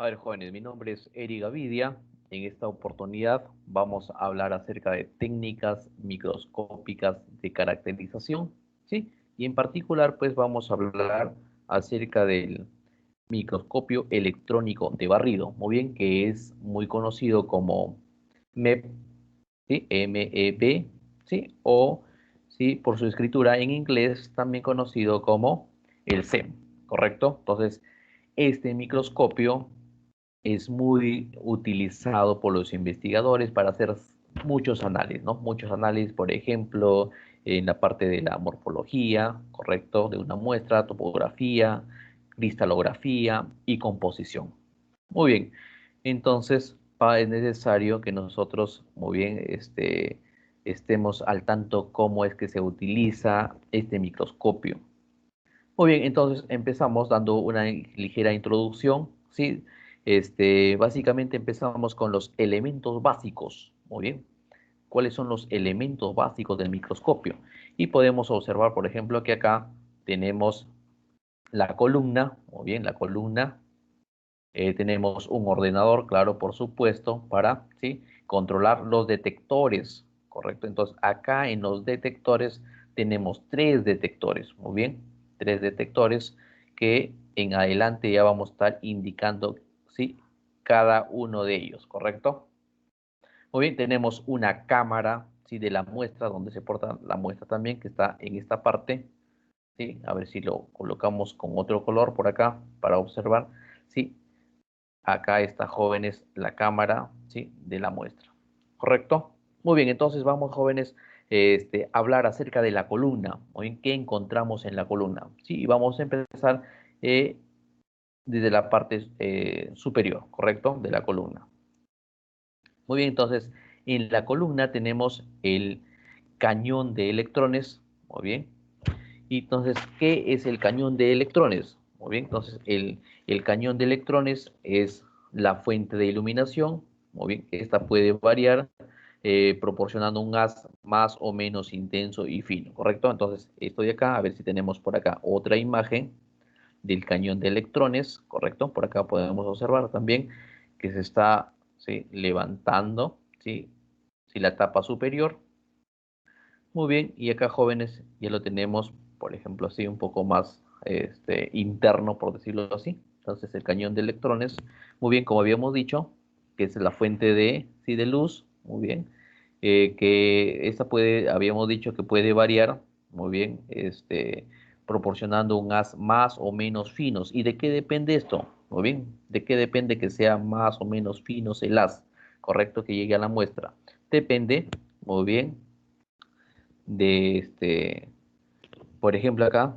A ver, jóvenes, mi nombre es Eric Gavidia. En esta oportunidad vamos a hablar acerca de técnicas microscópicas de caracterización, ¿sí? Y en particular, pues vamos a hablar acerca del microscopio electrónico de barrido, muy bien, que es muy conocido como MEP, ¿sí? MEP, ¿sí? O, ¿sí? Por su escritura en inglés, también conocido como el SEM, ¿correcto? Entonces, este microscopio es muy utilizado por los investigadores para hacer muchos análisis, ¿no? Muchos análisis, por ejemplo, en la parte de la morfología, ¿correcto? De una muestra, topografía, cristalografía y composición. Muy bien, entonces es necesario que nosotros, muy bien, estemos al tanto cómo es que se utiliza este microscopio. Muy bien, entonces empezamos dando una ligera introducción, ¿sí? Básicamente empezamos con los elementos básicos. Muy bien, ¿cuáles son los elementos básicos del microscopio? Y podemos observar, por ejemplo, que acá tenemos la columna, muy bien, la columna. Tenemos un ordenador, claro, por supuesto, para, ¿sí? Controlar los detectores, ¿correcto? Entonces, acá en los detectores tenemos tres detectores, muy bien, tres detectores que en adelante ya vamos a estar indicando, ¿sí? Cada uno de ellos, ¿correcto? Muy bien, tenemos una cámara, ¿sí? De la muestra, donde se porta la muestra también, que está en esta parte, ¿sí? A ver si lo colocamos con otro color por acá para observar, ¿sí? Acá está, jóvenes, la cámara, ¿sí? De la muestra. ¿Correcto? Muy bien, entonces vamos, jóvenes, a hablar acerca de la columna. Muy bien, ¿qué encontramos en la columna? Sí, y vamos a empezar eh, desde la parte superior, ¿correcto? De la columna. Muy bien, entonces, en la columna tenemos el cañón de electrones. Muy bien. Y entonces, ¿qué es el cañón de electrones? Muy bien, entonces el cañón de electrones es la fuente de iluminación. Muy bien, esta puede variar proporcionando un haz más o menos intenso y fino, ¿correcto? Entonces, estoy acá, a ver si tenemos por acá otra imagen del cañón de electrones, ¿correcto? Por acá podemos observar también que se está, ¿sí? Levantando, ¿sí? ¿Sí? La tapa superior. Muy bien, y acá, jóvenes, ya lo tenemos, por ejemplo, así un poco más interno, por decirlo así. Entonces, el cañón de electrones, muy bien, como habíamos dicho, que es la fuente de, sí, de luz, muy bien, que esta puede, habíamos dicho que puede variar, muy bien, proporcionando un haz más o menos finos. ¿Y de qué depende esto? Muy bien, ¿de qué depende que sea más o menos finos el haz? Correcto, que llegue a la muestra. Depende, muy bien, de por ejemplo, acá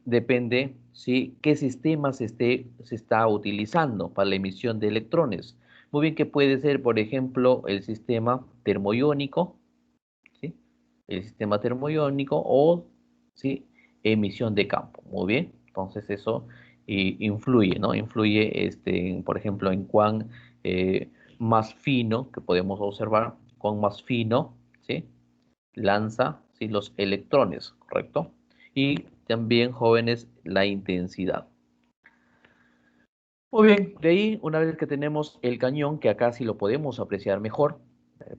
depende, ¿sí? Qué sistema se está utilizando para la emisión de electrones. Muy bien, que puede ser, por ejemplo, el sistema termoiónico, ¿sí? El sistema termoiónico o, ¿sí? Emisión de campo. Muy bien, entonces eso influye, ¿no? Influye, por ejemplo, en cuán más fino, que podemos observar, cuán más fino, ¿sí? Lanza, ¿sí? Los electrones, ¿correcto? Y también, jóvenes, la intensidad. Muy bien, de ahí, una vez que tenemos el cañón, que acá sí lo podemos apreciar mejor,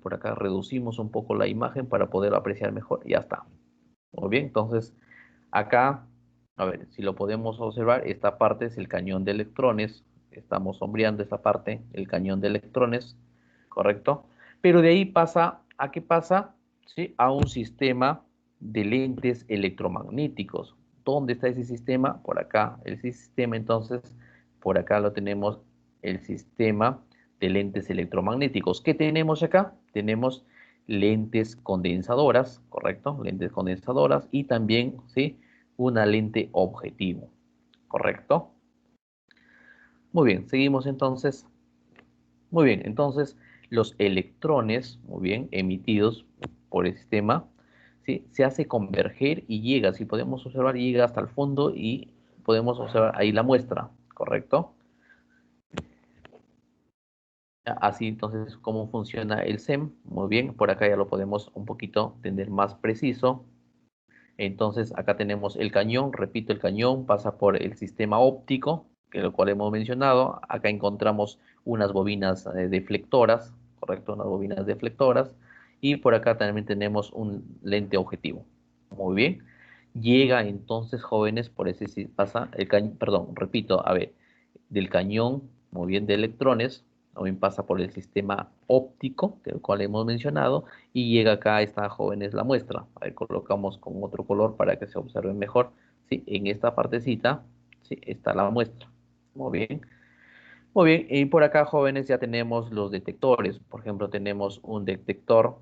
por acá reducimos un poco la imagen para poder apreciar mejor, y ya está. Muy bien, entonces acá, a ver, si lo podemos observar, esta parte es el cañón de electrones, estamos sombreando esta parte, el cañón de electrones, ¿correcto? Pero de ahí pasa, ¿a qué pasa? ¿Sí? A un sistema de lentes electromagnéticos. ¿Dónde está ese sistema? Por acá, el sistema, entonces, por acá lo tenemos, el sistema de lentes electromagnéticos. ¿Qué tenemos acá? Tenemos lentes condensadoras, ¿correcto? Lentes condensadoras y también, ¿sí? Una lente objetivo, ¿correcto? Muy bien, seguimos entonces. Muy bien, entonces los electrones, muy bien, emitidos por el sistema, ¿sí? Se hace converger y llega, si podemos observar, llega hasta el fondo y podemos observar ahí la muestra, ¿correcto? Así entonces, ¿cómo funciona el SEM? Muy bien, por acá ya lo podemos un poquito tener más preciso. Entonces, acá tenemos el cañón, repito, el cañón pasa por el sistema óptico, que lo cual hemos mencionado. Acá encontramos unas bobinas deflectoras, correcto, unas bobinas deflectoras, y por acá también tenemos un lente objetivo. Muy bien. Llega entonces, jóvenes, por ese sí pasa el cañón, perdón, repito, a ver, del cañón, muy bien, de electrones, también pasa por el sistema óptico, que el cual hemos mencionado, y llega acá, esta, jóvenes, la muestra. A ver, colocamos con otro color para que se observe mejor. ¿Sí? En esta partecita, ¿sí? Está la muestra. Muy bien. Muy bien, y por acá, jóvenes, ya tenemos los detectores. Por ejemplo, tenemos un detector,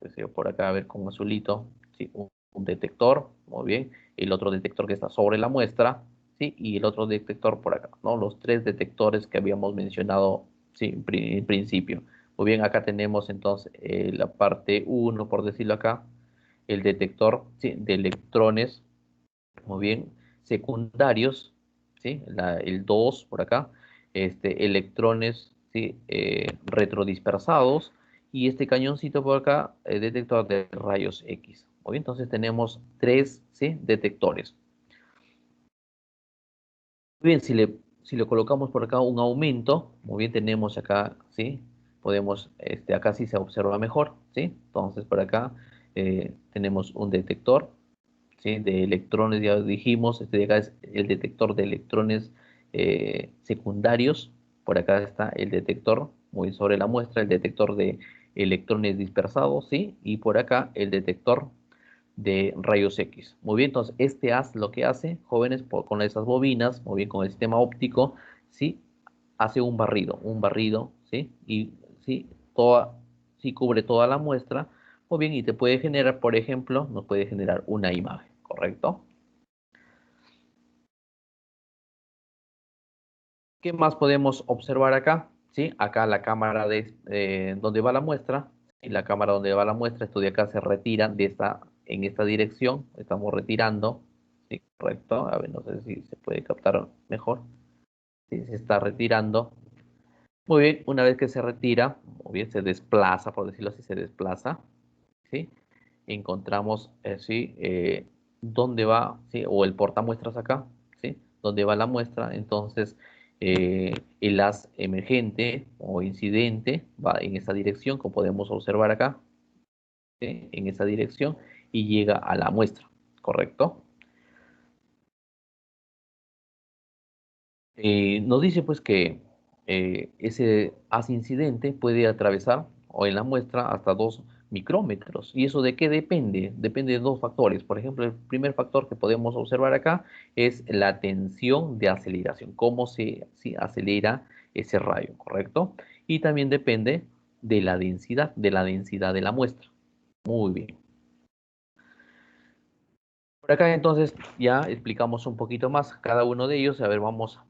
que se por acá, a ver, con azulito, ¿sí? Un detector, muy bien. El otro detector que está sobre la muestra, ¿sí? Y el otro detector por acá, ¿no? Los tres detectores que habíamos mencionado, ¿sí? En principio. Muy bien, acá tenemos entonces la parte uno, por decirlo acá, el detector, ¿sí? De electrones, muy bien, secundarios, ¿sí? El 2 por acá, electrones, ¿sí? Retrodispersados, y este cañoncito por acá, detector de rayos X. Muy bien, entonces tenemos tres, ¿sí? Detectores. Muy bien, si le colocamos por acá un aumento, muy bien, tenemos acá, ¿sí? Podemos, acá sí se observa mejor, ¿sí? Entonces por acá tenemos un detector, ¿sí? De electrones, ya dijimos, este de acá es el detector de electrones secundarios. Por acá está el detector, muy sobre la muestra, el detector de electrones dispersados, ¿sí? Y por acá el detector de rayos X. Muy bien, entonces este haz lo que hace, jóvenes, con esas bobinas, muy bien, con el sistema óptico, ¿sí? Hace un barrido, ¿sí? Y, ¿sí? Sí, cubre toda la muestra, muy bien, y te puede generar, por ejemplo, nos puede generar una imagen, ¿correcto? ¿Qué más podemos observar acá? ¿Sí? Acá la cámara de donde va la muestra, y la cámara donde va la muestra, esto de acá se retira en esta dirección, estamos retirando, ¿sí? Correcto, a ver, no sé si se puede captar mejor, sí, se está retirando. Muy bien, una vez que se retira, muy bien, se desplaza, por decirlo así, se desplaza, ¿sí? Encontramos, ¿sí? Dónde va, ¿sí? O el portamuestras acá, ¿sí? Dónde va la muestra, entonces el haz emergente o incidente va en esa dirección, como podemos observar acá, ¿sí? En esa dirección, y llega a la muestra, ¿correcto? Nos dice pues que ese haz incidente puede atravesar o en la muestra hasta 2 micrómetros. ¿Y eso de qué depende? Depende de dos factores. Por ejemplo, el primer factor que podemos observar acá es la tensión de aceleración, cómo se acelera ese rayo, ¿correcto? Y también depende de la densidad de la muestra. Muy bien. Por acá entonces ya explicamos un poquito más cada uno de ellos. A ver, vamos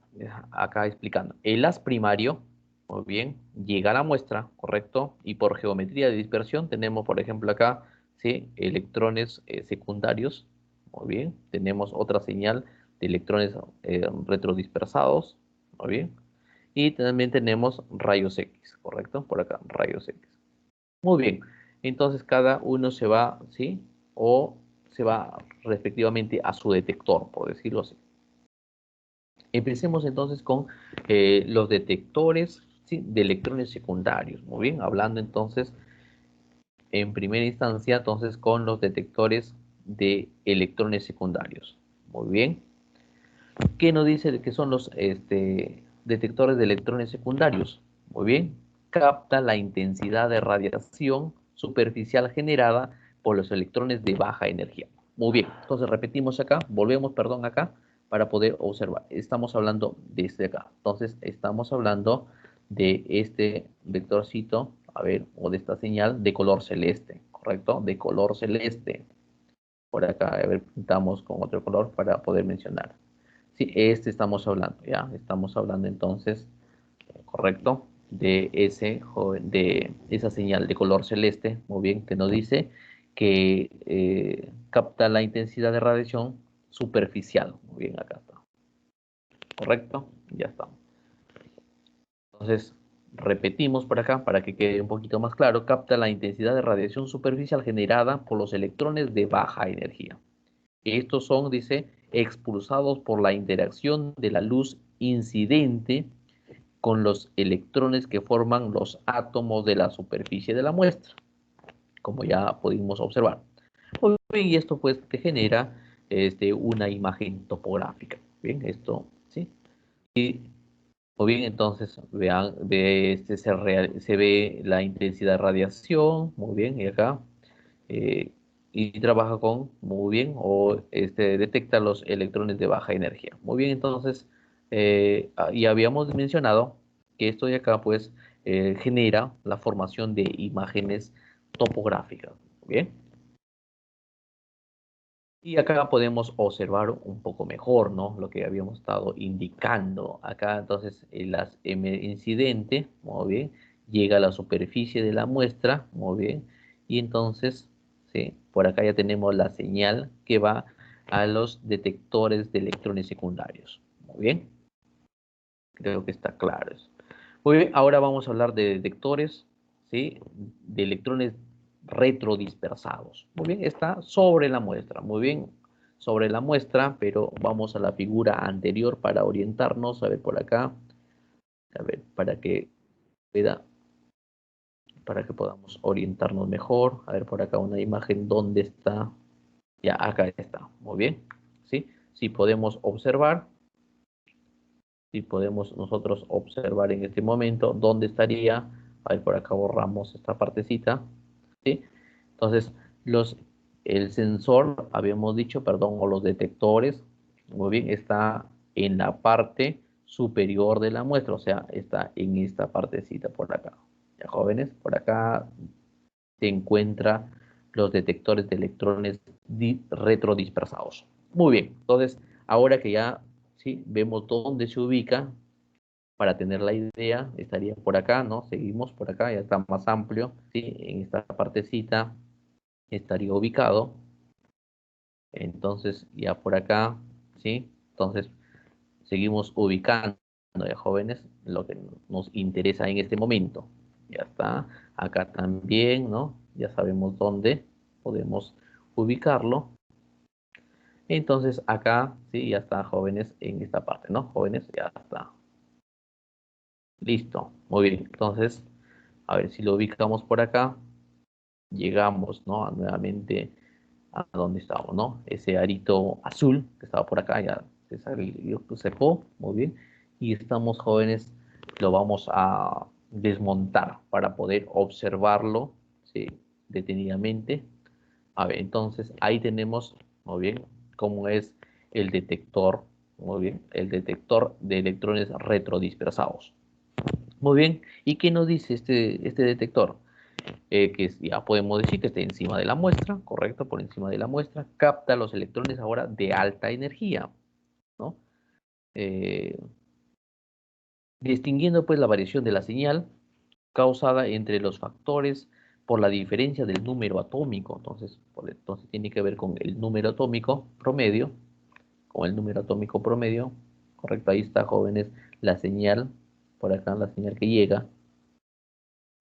acá explicando. El haz primario, muy bien, llega a la muestra, ¿correcto? Y por geometría de dispersión tenemos, por ejemplo, acá, ¿sí? Electrones secundarios, muy bien. Tenemos otra señal de electrones retrodispersados, muy bien. Y también tenemos rayos X, ¿correcto? Por acá, rayos X. Muy bien, entonces cada uno se va, ¿sí? O se va respectivamente a su detector, por decirlo así. Empecemos entonces con los detectores, ¿sí? De electrones secundarios. Muy bien, hablando entonces en primera instancia entonces con los detectores de electrones secundarios. Muy bien. ¿Qué nos dice que son los detectores de electrones secundarios? Muy bien, capta la intensidad de radiación superficial generada por los electrones de baja energía. Muy bien, entonces repetimos acá, volvemos, perdón, acá, para poder observar. Estamos hablando de este acá. Entonces, estamos hablando de este vectorcito, a ver, o de esta señal de color celeste, ¿correcto? De color celeste. Por acá, a ver, pintamos con otro color para poder mencionar. Sí, estamos hablando, ¿ya? Estamos hablando entonces, correcto, de esa señal de color celeste, muy bien, que nos dice que capta la intensidad de radiación superficial. Muy bien, acá está. ¿Correcto? Ya está. Entonces, repetimos por acá para que quede un poquito más claro. Capta la intensidad de radiación superficial generada por los electrones de baja energía. Estos son, dice, expulsados por la interacción de la luz incidente con los electrones que forman los átomos de la superficie de la muestra, como ya pudimos observar. Muy bien, y esto pues te genera una imagen topográfica. Bien, esto, ¿sí? Y, o bien, entonces, vean, se ve la intensidad de radiación, muy bien, y acá, eh, y trabaja con, muy bien, o detecta los electrones de baja energía. Muy bien, entonces, y habíamos mencionado que esto de acá, pues, genera la formación de imágenes topográficas. Muy bien. Y acá podemos observar un poco mejor, ¿no? Lo que habíamos estado indicando. Acá entonces el incidente, muy bien, llega a la superficie de la muestra, muy bien, y entonces, sí, por acá ya tenemos la señal que va a los detectores de electrones secundarios. Muy bien, creo que está claro eso. Muy bien, ahora vamos a hablar de detectores, ¿sí? De electrones retrodispersados. Muy bien, está sobre la muestra. Muy bien, sobre la muestra, pero vamos a la figura anterior para orientarnos. A ver por acá. A ver, pueda- para que podamos orientarnos mejor. A ver por acá una imagen. ¿Dónde está? Ya, acá está. Muy bien. ¿Sí? Si podemos observar, si podemos nosotros observar en este momento dónde estaría. A ver, por acá borramos esta partecita. ¿Sí? Entonces, los, el sensor, habíamos dicho, perdón, o los detectores, muy bien, está en la parte superior de la muestra, o sea, está en esta partecita por acá. Ya, jóvenes, por acá se encuentra los detectores de electrones retrodispersados. Muy bien, entonces, ahora que ya sí vemos dónde se ubica, para tener la idea, estaría por acá, ¿no? Seguimos por acá, ya está más amplio, ¿sí? En esta partecita estaría ubicado. Entonces, ya por acá, ¿sí? Entonces, seguimos ubicando, ya jóvenes, lo que nos interesa en este momento. Ya está. Acá también, ¿no? Ya sabemos dónde podemos ubicarlo. Entonces, acá, sí, ya está, jóvenes, en esta parte, ¿no? Jóvenes, ya está. Listo. Muy bien. Entonces, a ver si lo ubicamos por acá. Llegamos, ¿no? Nuevamente a donde estábamos, ¿no? Ese arito azul que estaba por acá ya se salió, secó, muy bien. Y estamos jóvenes, lo vamos a desmontar para poder observarlo, ¿sí? Detenidamente. A ver, entonces ahí tenemos, muy bien, cómo es el detector, muy bien, el detector de electrones retrodispersados. Muy bien, ¿y qué nos dice este detector? Ya podemos decir que está encima de la muestra, correcto, por encima de la muestra, capta los electrones ahora de alta energía, ¿no? Eh, distinguiendo pues la variación de la señal causada entre los factores por la diferencia del número atómico, entonces tiene que ver con el número atómico promedio, con el número atómico promedio, correcto, ahí está jóvenes, la señal, por acá la señal que llega,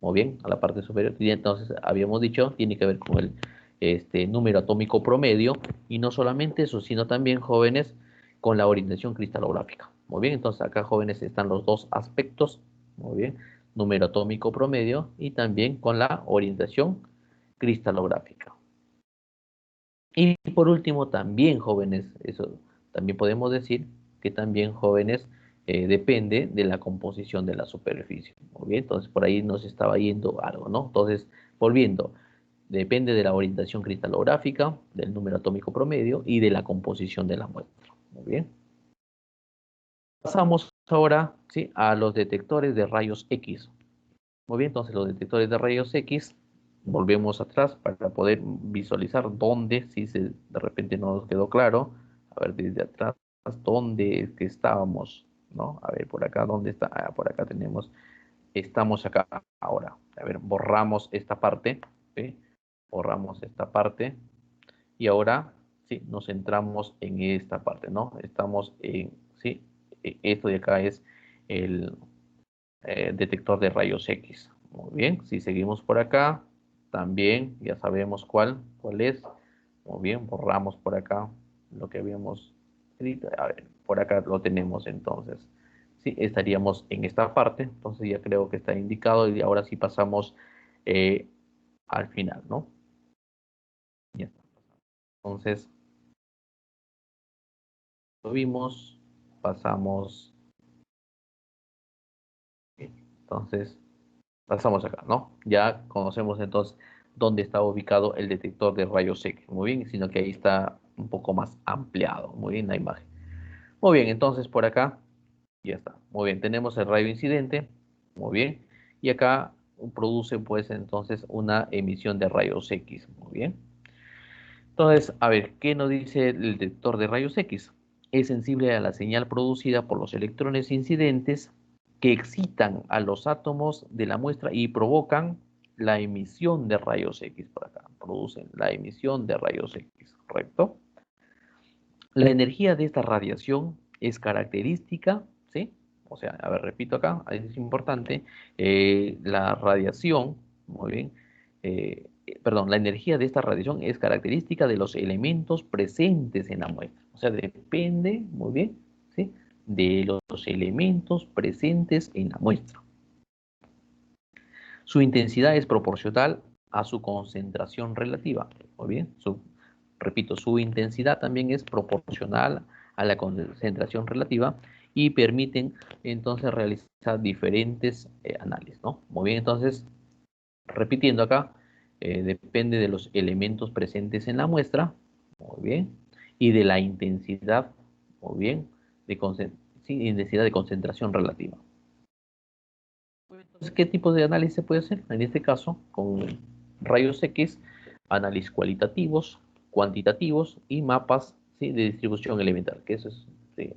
muy bien, a la parte superior. Y entonces habíamos dicho, tiene que ver con el número atómico promedio, y no solamente eso, sino también, jóvenes, con la orientación cristalográfica. Muy bien, entonces acá, jóvenes, están los dos aspectos, muy bien, número atómico promedio y también con la orientación cristalográfica. Y por último, también, jóvenes, eso también podemos decir que también, jóvenes, depende de la composición de la superficie. Muy bien, entonces por ahí nos estaba yendo algo, ¿no? Entonces, volviendo, depende de la orientación cristalográfica, del número atómico promedio y de la composición de la muestra. Muy bien. Pasamos ahora, ¿sí?, a los detectores de rayos X. Muy bien, entonces los detectores de rayos X, volvemos atrás para poder visualizar dónde, si de repente no nos quedó claro, a ver desde atrás, dónde es que estábamos, ¿no? A ver por acá, ¿dónde está? Ah, por acá tenemos, estamos acá ahora. A ver, borramos esta parte, ¿sí? Borramos esta parte y ahora, sí, nos centramos en esta parte, ¿no? Estamos en, sí, esto de acá es el detector de rayos X. Muy bien, si seguimos por acá, también ya sabemos cuál es. Muy bien, borramos por acá lo que habíamos. escrito. A ver, por acá lo tenemos entonces. Sí, estaríamos en esta parte, entonces ya creo que está indicado y ahora sí pasamos eh, al final, ¿no? Ya está. Entonces, lo vimos, pasamos, entonces, pasamos acá, ¿no? Ya conocemos entonces dónde está ubicado el detector de rayos X, muy bien, sino que ahí está un poco más ampliado, muy bien la imagen. Muy bien, entonces por acá, ya está, muy bien, tenemos el rayo incidente, muy bien, y acá produce pues entonces una emisión de rayos X, muy bien. Entonces, a ver, ¿qué nos dice el detector de rayos X? Es sensible a la señal producida por los electrones incidentes que excitan a los átomos de la muestra y provocan la emisión de rayos X por acá. Producen la emisión de rayos X, ¿correcto? La energía de esta radiación es característica, ¿sí? O sea, a ver, repito acá, es importante, la radiación, muy bien, perdón, la energía de esta radiación es característica de los elementos presentes en la muestra. O sea, depende, muy bien, ¿sí? De los elementos presentes en la muestra. Su intensidad es proporcional a su concentración relativa. Muy bien, repito, su intensidad también es proporcional a la concentración relativa y permiten entonces realizar diferentes análisis, ¿no? Muy bien, entonces, repitiendo acá, depende de los elementos presentes en la muestra, muy bien, y de la intensidad, muy bien, sí, intensidad de concentración relativa. Entonces, ¿qué tipo de análisis se puede hacer? En este caso, con rayos X, análisis cualitativos, cuantitativos y mapas, ¿sí?, de distribución elemental, que eso es, sí,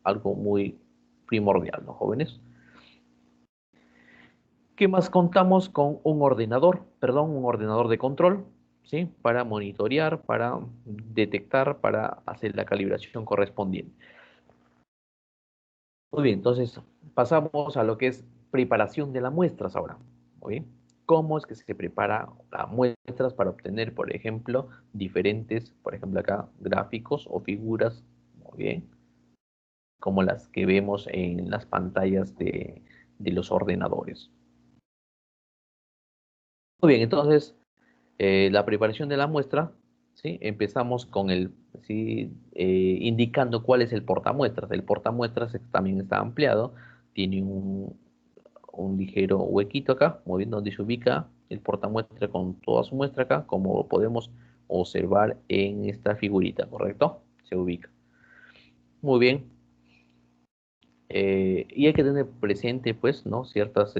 algo muy primordial, ¿no, jóvenes? ¿Qué más contamos con un ordenador? Perdón, un ordenador de control, ¿sí? Para monitorear, para detectar, para hacer la calibración correspondiente. Muy bien, entonces pasamos a lo que es preparación de las muestras ahora. Muy bien. ¿Cómo es que se prepara las muestras para obtener, por ejemplo, diferentes, por ejemplo acá, gráficos o figuras, muy bien, como las que vemos en las pantallas de los ordenadores? Muy bien, entonces la preparación de la muestra, ¿sí? Empezamos con ¿sí?, indicando cuál es el portamuestras. El portamuestras también está ampliado, tiene un ligero huequito acá, muy bien, donde se ubica el portamuestra con toda su muestra acá, como lo podemos observar en esta figurita, ¿correcto? Se ubica. Muy bien. Y hay que tener presente, pues, ¿no?, ciertos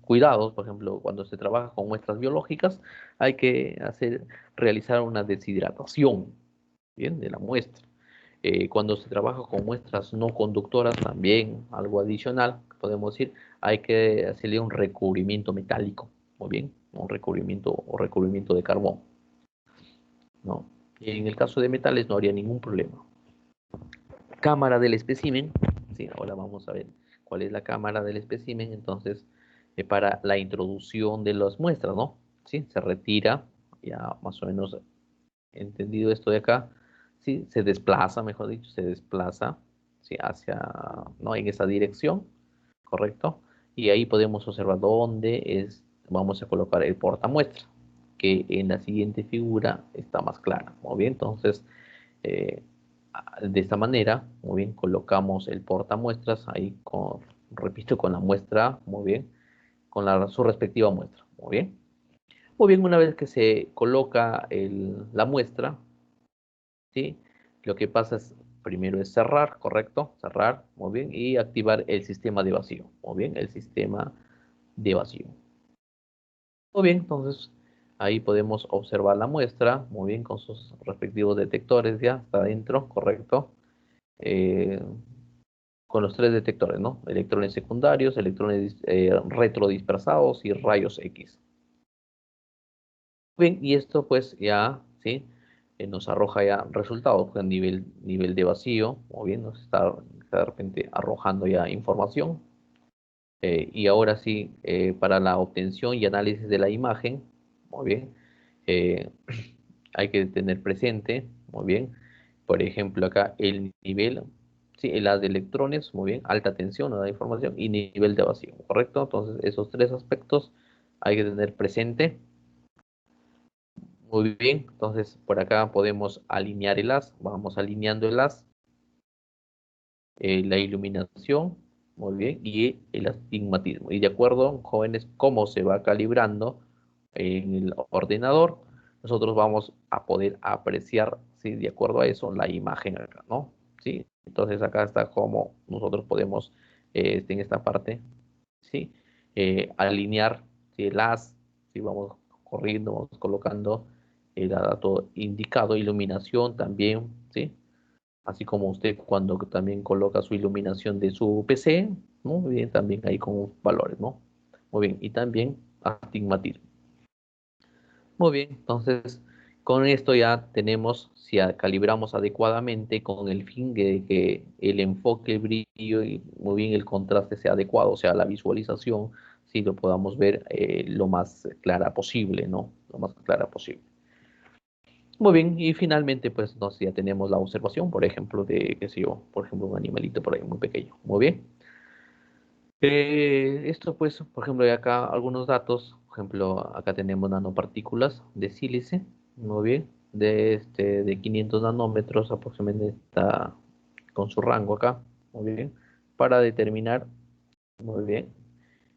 cuidados. Por ejemplo, cuando se trabaja con muestras biológicas, hay que realizar una deshidratación, ¿bien?, de la muestra. Cuando se trabaja con muestras no conductoras, también algo adicional, podemos decir, hay que hacerle un recubrimiento metálico, muy bien, un recubrimiento o recubrimiento de carbón, ¿no? Y en el caso de metales no habría ningún problema. Cámara del espécimen, sí, ahora vamos a ver cuál es la cámara del espécimen. Entonces, para la introducción de las muestras, ¿no? Sí, se retira, ya más o menos entendido esto de acá, sí, se desplaza, mejor dicho, se desplaza, sí, hacia, ¿no?, en esa dirección, ¿correcto? Y ahí podemos observar dónde vamos a colocar el portamuestra, que en la siguiente figura está más clara, muy bien. Entonces, eh, de esta manera, muy bien, colocamos el portamuestras ahí repito, con la muestra, muy bien, con su respectiva muestra, muy bien. Muy bien, una vez que se coloca la muestra, ¿sí? Lo que pasa es, primero es cerrar, ¿correcto? Cerrar, muy bien, y activar el sistema de vacío, muy bien, el sistema de vacío. Muy bien, entonces ahí podemos observar la muestra, muy bien, con sus respectivos detectores ya, está adentro, ¿correcto? Eh, con los tres detectores, ¿no? Electrones secundarios, electrones retrodispersados y rayos X. Bien, y esto pues ya, ¿sí? Nos arroja ya resultados, pues, a nivel de vacío, o bien nos está de repente arrojando ya información. Y ahora sí, para la obtención y análisis de la imagen, muy bien, eh, hay que tener presente, muy bien, Por ejemplo, acá el nivel, sí, el haz de electrones, muy bien, alta tensión, no da información, y nivel de vacío, ¿correcto? Entonces, esos tres aspectos hay que tener presente. Muy bien, entonces por acá podemos alinear el haz, vamos alineando el haz, la iluminación, muy bien, y el astigmatismo. Y de acuerdo, jóvenes, cómo se va calibrando en el ordenador, nosotros vamos a poder apreciar, ¿sí? De acuerdo a eso, la imagen acá, ¿no? ¿Sí? Entonces acá está cómo nosotros podemos, en esta parte, ¿sí? Alinear, ¿sí? El haz, ¿sí? Vamos corriendo, vamos colocando el dato indicado, iluminación también, ¿sí? Así como usted cuando también coloca su iluminación de su PC, ¿no? Muy bien, también ahí con valores, ¿no? Muy bien, y también astigmatismo. Muy bien, entonces con esto ya tenemos, si calibramos adecuadamente con el fin de que el enfoque, el brillo y muy bien el contraste sea adecuado, o sea, la visualización, si lo podamos ver lo más clara posible, ¿no? Lo más clara posible. Muy bien, y finalmente, pues entonces ya tenemos la observación, por ejemplo, de, qué sé yo, por ejemplo, un animalito por ahí muy pequeño. Muy bien. Esto, pues, por ejemplo, hay acá algunos datos. Por ejemplo, acá tenemos nanopartículas de sílice, muy bien, de 500 nanómetros aproximadamente está con su rango acá, muy bien, para determinar, muy bien,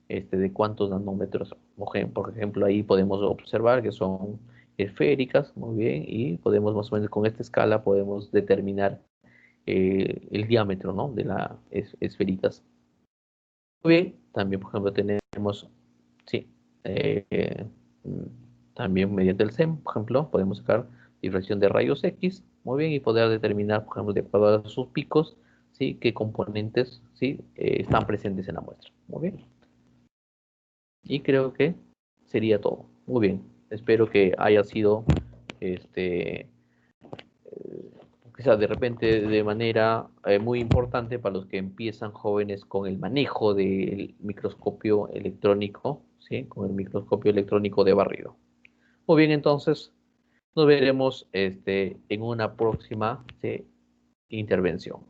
de cuántos nanómetros. Por ejemplo, ahí podemos observar que son esféricas, muy bien, y podemos más o menos con esta escala podemos determinar el diámetro, ¿no? De las esféricas. Muy bien, también, por ejemplo, tenemos, sí, mm, también mediante el SEM, por ejemplo, podemos sacar difracción de rayos X, muy bien, y poder determinar, por ejemplo, de acuerdo a sus picos, sí, qué componentes, sí, están presentes en la muestra. Muy bien. Y creo que sería todo. Muy bien. Espero que haya sido, este, quizás de repente de manera muy importante para los que empiezan jóvenes con el manejo del microscopio electrónico, ¿sí? Con el microscopio electrónico de barrido. Muy bien, entonces nos veremos en una próxima, ¿sí? Intervención.